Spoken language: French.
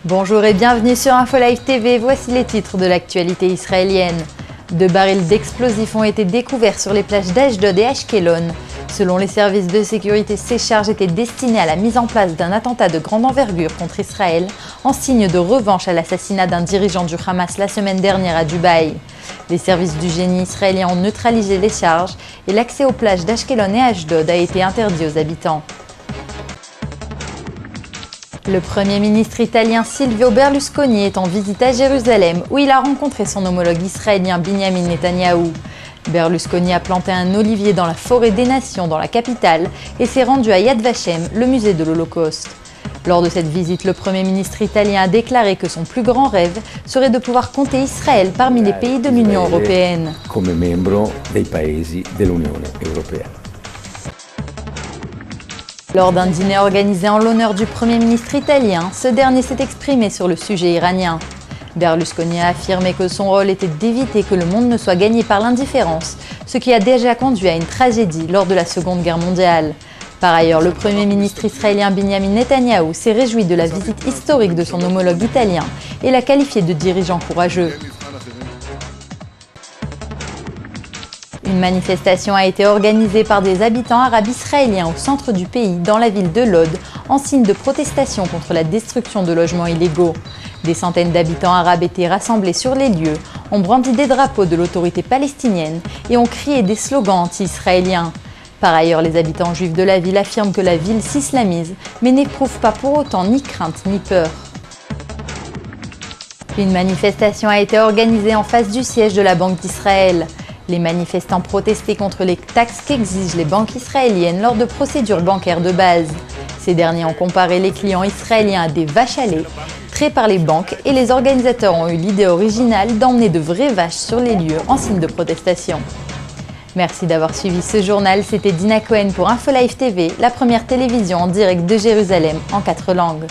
Bonjour et bienvenue sur InfoLive TV, voici les titres de l'actualité israélienne. 2 barils d'explosifs ont été découverts sur les plages d'Ashdod et Ashkelon. Selon les services de sécurité, ces charges étaient destinées à la mise en place d'un attentat de grande envergure contre Israël, en signe de revanche à l'assassinat d'un dirigeant du Hamas la semaine dernière à Dubaï. Les services du génie israélien ont neutralisé les charges et l'accès aux plages d'Ashkelon et Ashdod a été interdit aux habitants. Le Premier ministre italien Silvio Berlusconi est en visite à Jérusalem où il a rencontré son homologue israélien Binyamin Netanyahou. Berlusconi a planté un olivier dans la forêt des Nations dans la capitale et s'est rendu à Yad Vashem, le musée de l'Holocauste. Lors de cette visite, le Premier ministre italien a déclaré que son plus grand rêve serait de pouvoir compter Israël parmi les pays de l'Union européenne. Come membro dei paesi dell'Unione Europea. Lors d'un dîner organisé en l'honneur du Premier ministre italien, ce dernier s'est exprimé sur le sujet iranien. Berlusconi a affirmé que son rôle était d'éviter que le monde ne soit gagné par l'indifférence, ce qui a déjà conduit à une tragédie lors de la Seconde Guerre mondiale. Par ailleurs, le Premier ministre israélien Binyamin Netanyahou s'est réjoui de la visite historique de son homologue italien et l'a qualifié de dirigeant courageux. Une manifestation a été organisée par des habitants arabes israéliens au centre du pays, dans la ville de Lod, en signe de protestation contre la destruction de logements illégaux. Des centaines d'habitants arabes étaient rassemblés sur les lieux, ont brandi des drapeaux de l'autorité palestinienne et ont crié des slogans anti-israéliens. Par ailleurs, les habitants juifs de la ville affirment que la ville s'islamise, mais n'éprouvent pas pour autant ni crainte ni peur. Une manifestation a été organisée en face du siège de la Banque d'Israël. Les manifestants protestaient contre les taxes qu'exigent les banques israéliennes lors de procédures bancaires de base. Ces derniers ont comparé les clients israéliens à des vaches à lait, traits par les banques, et les organisateurs ont eu l'idée originale d'emmener de vraies vaches sur les lieux en signe de protestation. Merci d'avoir suivi ce journal, c'était Dina Cohen pour InfoLive TV, la première télévision en direct de Jérusalem en 4 langues.